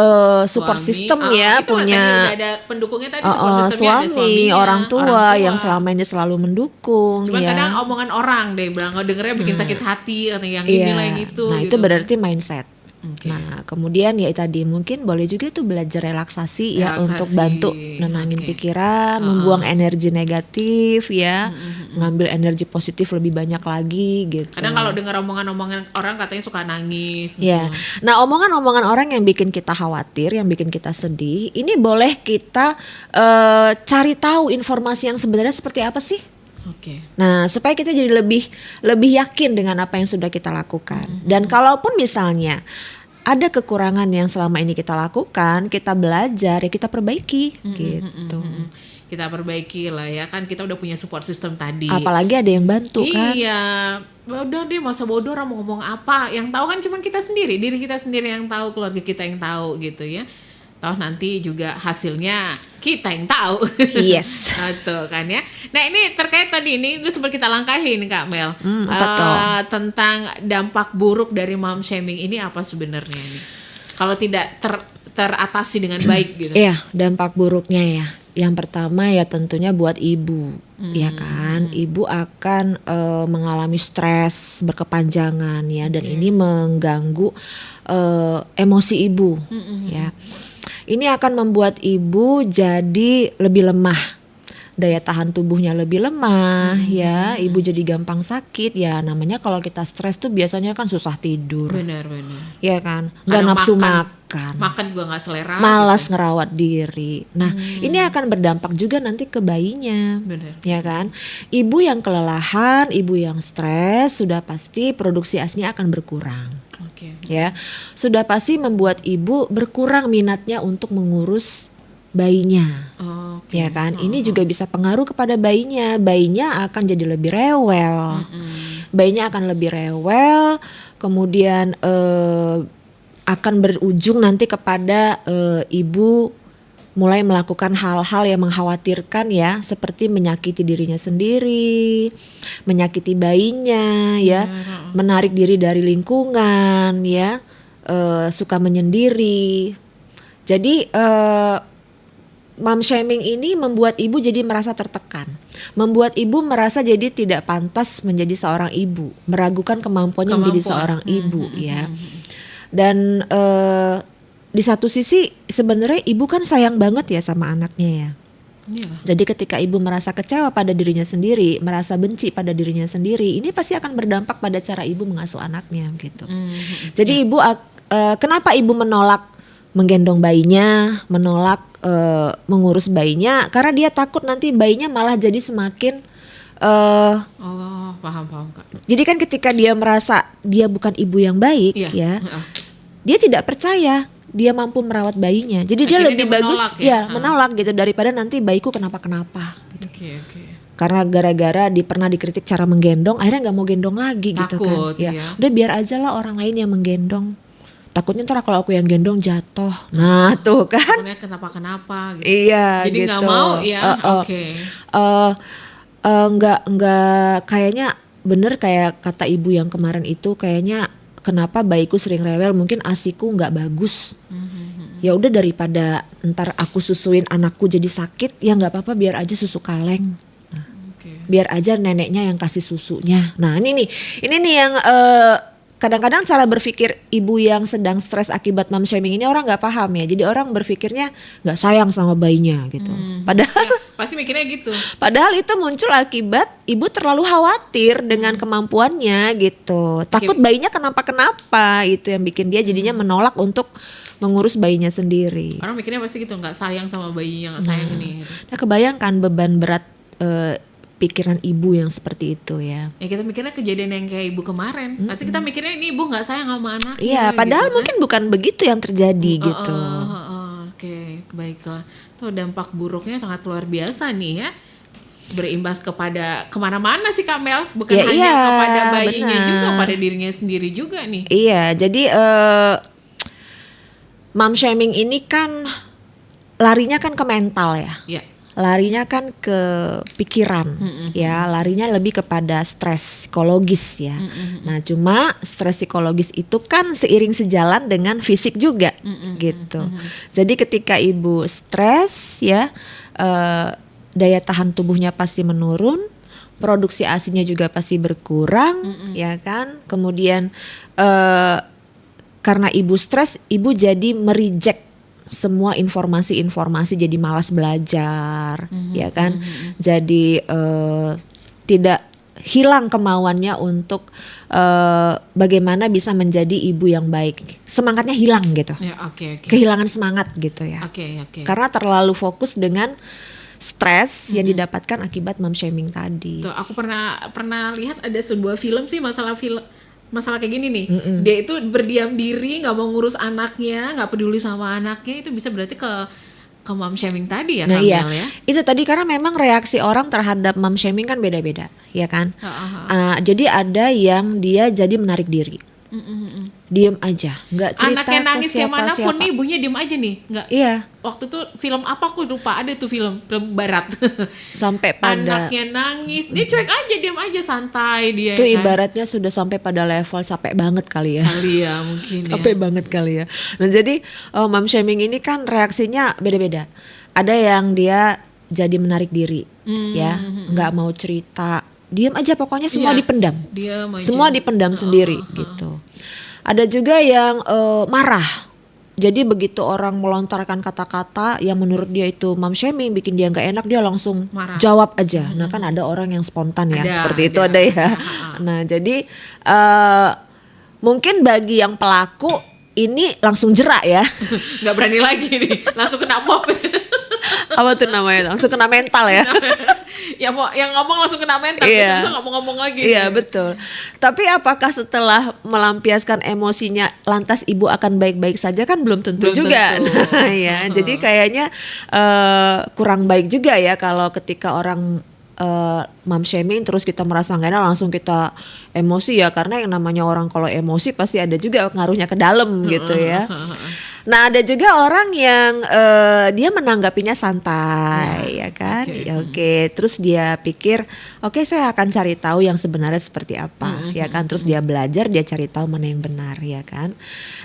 support Suami. system Itu ya, lah tadi punya udah ada pendukungnya tadi, support systemnya ada suami, suaminya, orang tua yang selama ini selalu mendukung. Cuman ya. kadang omongan orang deh, bilang dengernya bikin sakit hati, katanya yang Iya. inilah yang itu. Nah gitu. itu berarti mindset. Oke. Nah, kemudian ya tadi mungkin boleh juga tuh belajar relaksasi ya Relaksasi. untuk bantu nenangin Oke. pikiran, membuang energi negatif ya, ngambil energi positif lebih banyak lagi gitu. Kadang kalau dengar omongan-omongan orang katanya suka nangis. Ya, gitu. nah omongan-omongan orang yang bikin kita khawatir, yang bikin kita sedih, ini boleh kita cari tahu informasi yang sebenarnya seperti apa sih? Oke. Nah, supaya kita jadi lebih yakin dengan apa yang sudah kita lakukan. Dan kalaupun misalnya ada kekurangan yang selama ini kita lakukan, kita belajar ya kita perbaiki gitu. Kita perbaiki lah ya, kan kita udah punya support system tadi. Apalagi ada yang bantu kan. Iya, udah deh masa bodoh orang mau ngomong apa. Yang tahu kan cuma kita sendiri, diri kita sendiri yang tahu, keluarga kita yang tahu gitu ya. Toh nanti juga hasilnya kita yang tahu. Yes. Tuh kan ya. Nah ini terkait tadi ini sempat kita langkahin Kak Mel. Apa tuh? Tentang dampak buruk dari mom shaming ini apa sebenarnya nih? Kalau tidak teratasi dengan baik gitu. Iya, dampak buruknya ya. Yang pertama ya tentunya buat ibu, ya kan. Ibu akan mengalami stres berkepanjangan ya, dan ini mengganggu emosi ibu, ya. Ini akan membuat ibu jadi lebih lemah. Daya tahan tubuhnya lebih lemah ya, ibu jadi gampang sakit ya. Namanya kalau kita stres tuh biasanya kan susah tidur. Benar. Ya kan, nggak Kadang nafsu makan. Makan juga nggak selera. Malas gitu. ngerawat diri. Nah, ini akan berdampak juga nanti ke bayinya. Benar. Ya kan? Ibu yang kelelahan, ibu yang stres, sudah pasti produksi ASINya akan berkurang. Oke. Ya. Sudah pasti membuat ibu berkurang minatnya untuk mengurus bayinya. Oke. Ya kan? Ini juga bisa pengaruh kepada bayinya. Bayinya akan jadi lebih rewel. Bayinya akan lebih rewel, kemudian akan berujung nanti kepada ibu mulai melakukan hal-hal yang mengkhawatirkan ya, seperti menyakiti dirinya sendiri, menyakiti bayinya ya, menarik diri dari lingkungan ya, suka menyendiri. Jadi mom shaming ini membuat ibu jadi merasa tertekan, membuat ibu merasa jadi tidak pantas menjadi seorang ibu, meragukan kemampuannya menjadi seorang ibu ya. Dan di satu sisi sebenarnya ibu kan sayang banget ya sama anaknya ya. Iyalah. Jadi ketika ibu merasa kecewa pada dirinya sendiri, merasa benci pada dirinya sendiri, ini pasti akan berdampak pada cara ibu mengasuh anaknya gitu. Jadi ibu kenapa ibu menolak menggendong bayinya, menolak mengurus bayinya, karena dia takut nanti bayinya malah jadi semakin Oh, paham Kak. jadi kan ketika dia merasa dia bukan ibu yang baik Iya. ya, dia tidak percaya dia mampu merawat bayinya. Jadi dia Akhirnya lebih dia bagus menolak ya? menolak gitu, daripada nanti bayiku kenapa-kenapa. Oke. Karena gara-gara pernah dikritik cara menggendong, akhirnya nggak mau gendong lagi gitu Takut, kan. Ya, ya. udah biar aja lah orang lain yang menggendong. Takutnya ntar kalau aku yang gendong jatuh. Nah tuh kan. Takutnya kenapa gitu. Iya Jadi gitu. nggak mau ya. Oke. Nggak kayaknya bener kayak kata ibu yang kemarin itu, kayaknya kenapa bayiku sering rewel, mungkin ASIku nggak bagus. Ya udah daripada ntar aku susuin anakku jadi sakit, ya nggak apa-apa, biar aja susu kaleng. Oke. Biar aja neneknya yang kasih susunya. Nah ini nih yang kadang-kadang cara berpikir ibu yang sedang stres akibat mom shaming ini orang nggak paham ya. Jadi orang berpikirnya nggak sayang sama bayinya gitu. Padahal Ya, pasti mikirnya gitu. Padahal itu muncul akibat ibu terlalu khawatir dengan kemampuannya gitu. Takut bayinya kenapa-kenapa, itu yang bikin dia jadinya menolak untuk mengurus bayinya sendiri. Orang mikirnya pasti gitu, nggak sayang sama bayinya, nggak sayang ini. Gitu. Nah kebayangkan beban berat pikiran ibu yang seperti itu ya. Ya kita mikirnya kejadian yang kayak ibu kemarin. Pasti kita mikirnya ini ibu nggak sayang sama anaknya. Iya, padahal gitu, mungkin bukan begitu yang terjadi gitu. Oke, baiklah. Tuh dampak buruknya sangat luar biasa nih ya. Berimbas kepada kemana-mana sih Kak Mel. Bukan Ya, hanya iya, kepada bayinya benar. juga, pada dirinya sendiri juga nih. Iya, jadi mom shaming ini kan larinya kan ke mental ya. Ya. Larinya kan ke pikiran ya, larinya lebih kepada stres psikologis ya. Nah cuma stres psikologis itu kan seiring sejalan dengan fisik juga gitu. Jadi ketika ibu stres ya, daya tahan tubuhnya pasti menurun, produksi ASINya juga pasti berkurang ya kan. Kemudian karena ibu stres, ibu jadi mereject semua informasi-informasi, jadi malas belajar, ya kan? Jadi tidak hilang kemauannya untuk bagaimana bisa menjadi ibu yang baik. Semangatnya hilang gitu. Ya, oke. Kehilangan semangat gitu ya. Oke. Karena terlalu fokus dengan stres yang didapatkan akibat mom shaming tadi. Tuh, aku pernah lihat ada sebuah film sih, masalah kayak gini nih. Dia itu berdiam diri, nggak mau ngurus anaknya, nggak peduli sama anaknya, itu bisa berarti ke mom shaming tadi ya, Nah Kamel, iya, ya. itu tadi karena memang reaksi orang terhadap mom shaming kan beda-beda, ya kan? Jadi ada yang dia jadi menarik diri, diem aja, nggak cerita Anaknya ke nangis kayak manapun siapa-siapa. nih, ibunya diem aja nih, nggak. Iya, Waktu itu film apa aku lupa, ada tuh film barat. sampai pada Anaknya nangis, dia cuek aja, diem aja, santai dia. itu kan. ibaratnya sudah sampai pada level capek banget kali ya. Kali ya mungkin Capek ya. banget kali ya. Nah jadi mom shaming ini kan reaksinya beda-beda. Ada yang dia jadi menarik diri, ya, nggak mau cerita, diam aja pokoknya semua Iya, dipendam, dia maju. semua dipendam sendiri gitu. Ada juga yang marah. Jadi begitu orang melontarkan kata-kata yang menurut dia itu mom shaming, bikin dia nggak enak, dia langsung Marah. jawab aja. Nah kan ada orang yang spontan ya, seperti itu ada ya. Nah jadi mungkin bagi yang pelaku ini langsung jerak ya. Nggak berani lagi nih, langsung kena mob. Apa tuh namanya? Langsung kena mental ya. Ya mau yang ngomong langsung kena mental, Iya. bisa nggak mau ngomong lagi. Iya betul. Tapi apakah setelah melampiaskan emosinya lantas ibu akan baik-baik saja kan belum tentu Belum juga. tentu. Nah, ya, jadi kayaknya kurang baik juga ya kalau ketika orang mom shaming terus kita merasa nggak enak langsung kita emosi ya, karena yang namanya orang kalau emosi pasti ada juga ngaruhnya ke dalam gitu ya. Nah ada juga orang yang dia menanggapinya santai ya kan, oke. ya oke. Terus dia pikir oke saya akan cari tahu yang sebenarnya seperti apa ya kan. Terus dia belajar, dia cari tahu mana yang benar ya kan.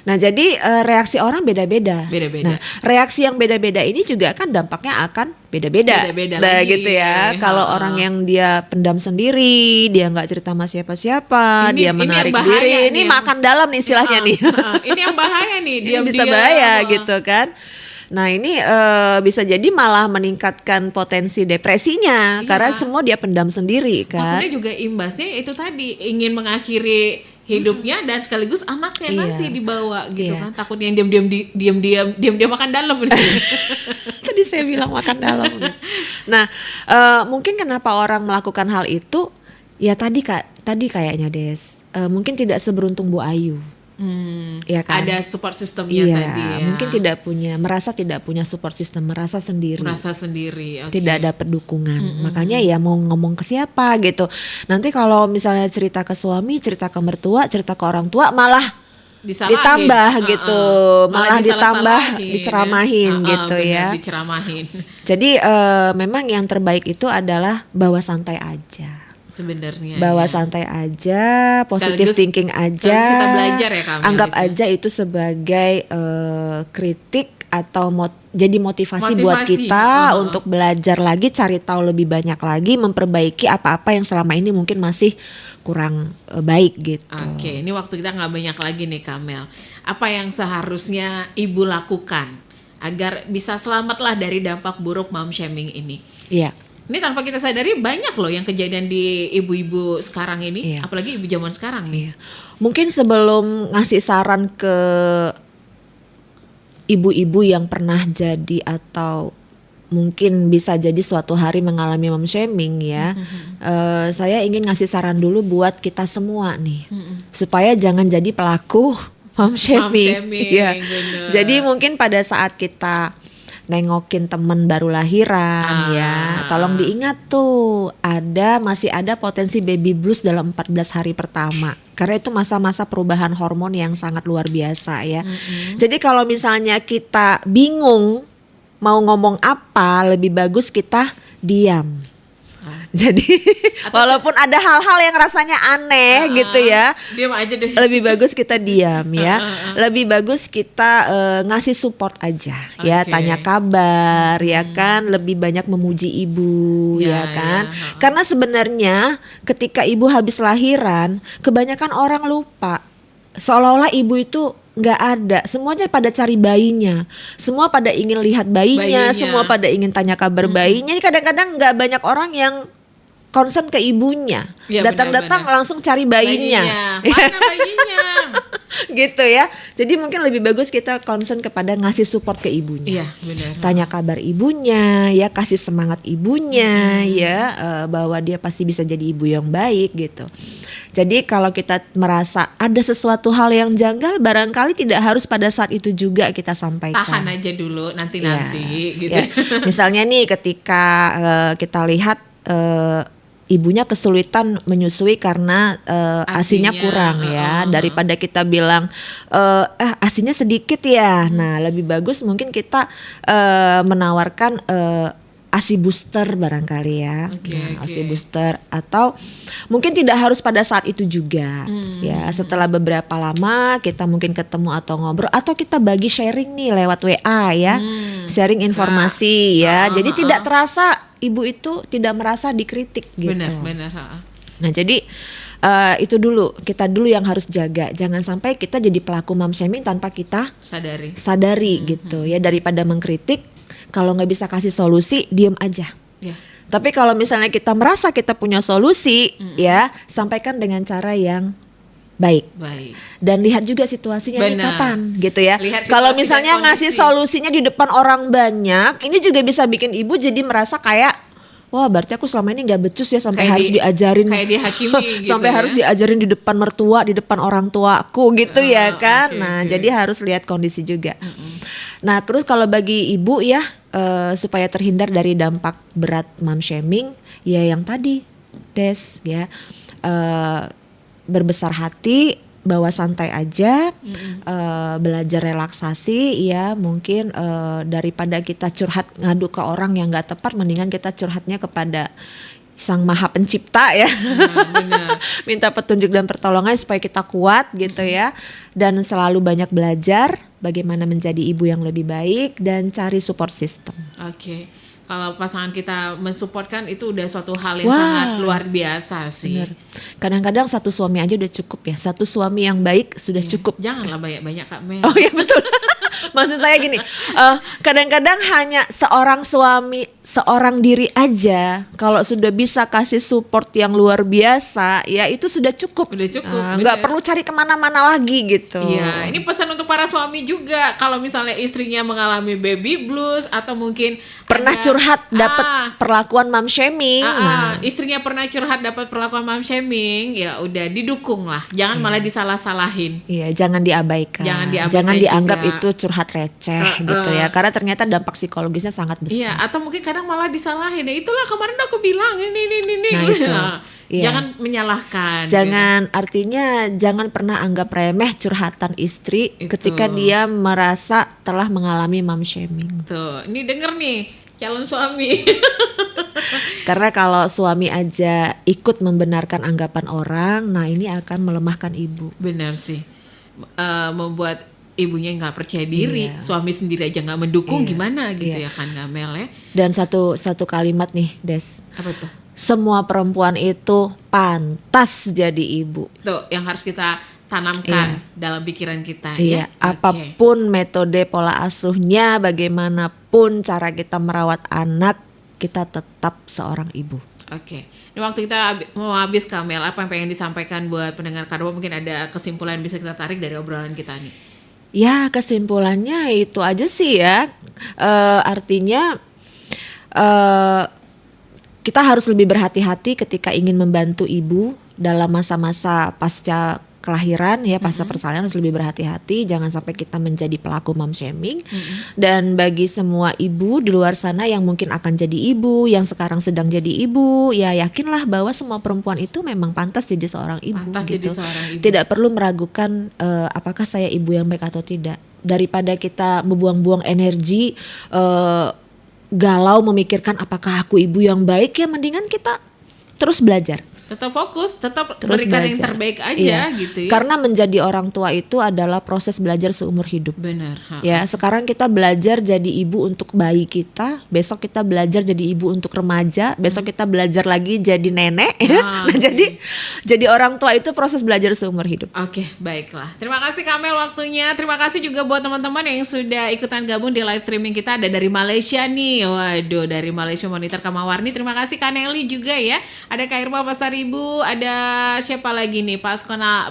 Nah jadi reaksi orang beda-beda. Beda-beda. Nah reaksi yang beda-beda ini juga kan dampaknya akan beda-beda. Beda-beda Nah lagi. gitu ya. Kalau orang yang dia pendam sendiri, dia nggak cerita sama siapa-siapa, dia Ini menarik yang bahaya diri, nih, ini yang- makan dalam nih istilahnya nih. Ini yang bahaya nih, Ini diam-diam. bisa bahaya gitu kan. Nah ini bisa jadi malah meningkatkan potensi depresinya Iya. karena semua dia pendam sendiri kan. Takutnya juga imbasnya itu tadi, ingin mengakhiri hidupnya dan sekaligus anaknya Iya. nanti dibawa gitu Iya. kan. Takutnya yang diam-diam makan dalam. Tadi saya bilang makan dalam. Nah mungkin kenapa orang melakukan hal itu ya tadi kayaknya Des mungkin tidak seberuntung Bu Ayu. Ya kan? Ada support sistemnya Iya, tadi ya. mungkin merasa tidak punya support system, merasa sendiri. merasa sendiri. Oke. Tidak dapat dukungan. Makanya ya mau ngomong ke siapa gitu. Nanti kalau misalnya cerita ke suami, cerita ke mertua, cerita ke orang tua malah Disalahin. ditambah gitu. Malah ditambah disalah-salahin, diceramahin ya. gitu Benar, ya. diceramahin. Jadi memang yang terbaik itu adalah bawa santai aja. Sebenarnya. Bawa ya. santai aja, positive Sekaligus- thinking aja. sekaligus kita belajar ya, Kak Anggap Melis, ya. aja itu sebagai kritik atau jadi motivasi buat Motivasi, kita untuk belajar lagi, cari tahu lebih banyak lagi, memperbaiki apa-apa yang selama ini mungkin masih kurang baik gitu. Oke, ini waktu kita nggak banyak lagi nih Kamel. Apa yang seharusnya ibu lakukan agar bisa selamatlah dari dampak buruk mom shaming ini? Iya. Ini tanpa kita sadari banyak loh yang kejadian di ibu-ibu sekarang ini, Iya. apalagi ibu zaman sekarang nih. Mungkin sebelum ngasih saran ke ibu-ibu yang pernah jadi atau mungkin bisa jadi suatu hari mengalami mom shaming ya, saya ingin ngasih saran dulu buat kita semua nih, supaya jangan jadi pelaku mom shaming. shaming, Iya. bener. Jadi mungkin pada saat kita nengokin temen baru lahiran ya, tolong diingat tuh masih ada potensi baby blues dalam 14 hari pertama, karena itu masa-masa perubahan hormon yang sangat luar biasa ya. Jadi kalau misalnya kita bingung mau ngomong apa, lebih bagus kita diam. Jadi walaupun ada hal-hal yang rasanya aneh gitu ya, Diam aja deh. lebih bagus kita diam ya. Lebih bagus kita ngasih support aja ya, Oke. tanya kabar ya kan, lebih banyak memuji ibu Ya, ya kan. ya, Karena sebenarnya ketika ibu habis lahiran, kebanyakan orang lupa seolah-olah ibu itu nggak ada, semuanya pada cari bayinya, semua pada ingin lihat bayinya, semua pada ingin tanya kabar bayinya. Ini kadang-kadang nggak banyak orang yang concern ke ibunya, Ya, datang-datang benar-benar. langsung cari bayinya. Mana bayinya? Gitu ya. Jadi mungkin lebih bagus kita concern kepada ngasih support ke ibunya. Iya, benar. Tanya kabar ibunya, ya kasih semangat ibunya, ya bahwa dia pasti bisa jadi ibu yang baik gitu. Jadi kalau kita merasa ada sesuatu hal yang janggal, barangkali tidak harus pada saat itu juga kita sampaikan. Tahan aja dulu, nanti-nanti gitu. Ya. Misalnya nih ketika kita lihat ibunya kesulitan menyusui karena ASINya kurang ya. Daripada kita bilang ASINya sedikit ya. Nah, lebih bagus mungkin kita menawarkan ASI booster barangkali ya. ASI booster, atau mungkin tidak harus pada saat itu juga. Ya, setelah beberapa lama kita mungkin ketemu atau ngobrol, atau kita bagi sharing nih lewat WA ya. Sharing informasi ya. Jadi tidak terasa ibu itu tidak merasa dikritik gitu. Benar. Nah, jadi itu dulu, kita dulu yang harus jaga. Jangan sampai kita jadi pelaku mom shaming tanpa kita sadari gitu ya. Daripada mengkritik, kalau nggak bisa kasih solusi, diem aja. Ya. Tapi kalau misalnya kita merasa kita punya solusi, ya sampaikan dengan cara yang baik. Dan lihat juga situasinya ini kapan gitu ya. Kalau misalnya ngasih solusinya di depan orang banyak, ini juga bisa bikin ibu jadi merasa kayak, wah berarti aku selama ini nggak becus ya, sampai harus diajarin, kayak dihakimi gitu sampai harus diajarin di depan mertua, di depan orang tuaku gitu ya kan. Jadi harus lihat kondisi juga. Nah, terus kalau bagi ibu ya, supaya terhindar dari dampak berat mom shaming, ya yang tadi Des ya, berbesar hati, bawa santai aja, belajar relaksasi ya. Mungkin daripada kita curhat ngadu ke orang yang nggak tepat, mendingan kita curhatnya kepada Sang Maha Pencipta ya. Benar. Minta petunjuk dan pertolongan supaya kita kuat gitu ya. Dan selalu banyak belajar bagaimana menjadi ibu yang lebih baik, dan cari support system. Oke. Kalau pasangan kita mensupport kan itu udah suatu hal yang sangat luar biasa sih. Bener. Kadang-kadang satu suami aja udah cukup ya. Satu suami yang baik sudah cukup. Janganlah banyak-banyak Kak Mel. Oh iya betul. Maksud saya gini, kadang-kadang hanya seorang suami, seorang diri aja, kalau sudah bisa kasih support yang luar biasa, ya itu sudah cukup. Udah cukup. Nggak perlu cari kemana-mana lagi gitu. Iya, ini pesan untuk para suami juga. Kalau misalnya istrinya mengalami baby blues, atau mungkin pernah curhat dapat perlakuan mom shaming. Istrinya pernah curhat dapat perlakuan mom shaming, ya udah didukung lah. Jangan malah disalah-salahin. Iya, jangan diabaikan. Jangan dianggap juga itu curhat receh gitu ya. Karena ternyata dampak psikologisnya sangat besar. Iya, atau mungkin kadang malah disalahin. Ya itulah kemarin aku bilang ini. Nah, itu. Iya. Jangan menyalahkan. Artinya jangan pernah anggap remeh curhatan istri ketika dia merasa telah mengalami mom shaming. Tuh, ini denger nih calon suami. Karena kalau suami aja ikut membenarkan anggapan orang, nah ini akan melemahkan ibu. Benar sih, membuat ibunya nggak percaya diri. Suami sendiri aja nggak mendukung, gimana gitu ya kan, nggak Mel ya. Dan satu kalimat nih Des, apa tuh? Semua perempuan itu pantas jadi ibu. Tuh yang harus kita tanamkan dalam pikiran kita. Iya, apapun metode pola asuhnya, bagaimanapun cara kita merawat anak, kita tetap seorang ibu. Oke. Ini waktu kita mau habis Kamel, apa yang pengen disampaikan buat pendengar Karbo? Mungkin ada kesimpulan yang bisa kita tarik dari obrolan kita nih. Ya, kesimpulannya itu aja sih ya. Artinya kita harus lebih berhati-hati ketika ingin membantu ibu dalam masa-masa pasca kelahiran ya, pasca persalinan, harus lebih berhati-hati, jangan sampai kita menjadi pelaku mom shaming. Dan bagi semua ibu di luar sana yang mungkin akan jadi ibu, yang sekarang sedang jadi ibu, ya yakinlah bahwa semua perempuan itu memang pantas jadi seorang ibu. Gitu. Tidak perlu meragukan apakah saya ibu yang baik atau tidak. Daripada kita membuang-buang energi galau memikirkan apakah aku ibu yang baik, ya mendingan kita terus belajar. Tetap fokus, tetap Terus berikan yang belajar. terbaik aja Iya. gitu ya. Karena menjadi orang tua itu adalah proses belajar seumur hidup. Benar. Ya, sekarang kita belajar jadi ibu untuk bayi kita, besok kita belajar jadi ibu untuk remaja, besok kita belajar lagi jadi nenek. Ah, Nah, oke. jadi orang tua itu proses belajar seumur hidup. Oke, baiklah. Terima kasih Kamel waktunya. Terima kasih juga buat teman-teman yang sudah ikutan gabung di live streaming kita. Ada dari Malaysia nih. Waduh, dari Malaysia Monitor Kamawarni. Terima kasih Kaneli juga ya. Ada Kak Irma Pasaribu, ada siapa lagi nih?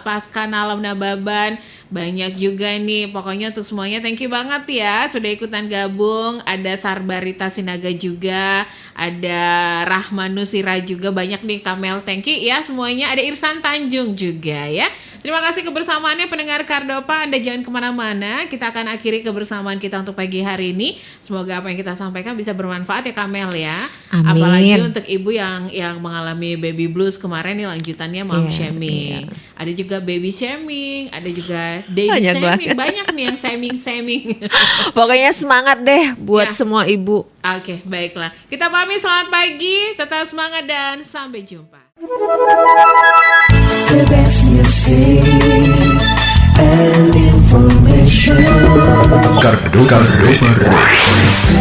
Pasca Nalam Nababan. Banyak juga nih. Pokoknya untuk semuanya thank you banget ya sudah ikutan gabung. Ada Sarbarita Sinaga juga. Ada Rahmanu Sira juga. Banyak nih Kamel. Thank you ya semuanya. Ada Irsan Tanjung juga ya. Terima kasih kebersamaannya pendengar Kardopa. Anda jangan kemana-mana. Kita akan akhiri kebersamaan kita untuk pagi hari ini. Semoga apa yang kita sampaikan bisa bermanfaat ya Kamel ya. Amin. Apalagi untuk ibu yang mengalami baby blues kemarin nih lanjutannya mom Iya, shaming. Ada juga baby shaming. Ada juga daddy Banyak shaming. banget. Banyak nih yang shaming. Pokoknya semangat deh buat Ya. semua ibu. Oke, baiklah. Kita pamit, selamat pagi. Tetap semangat dan sampai jumpa. The best music and information. Kardopa Radio.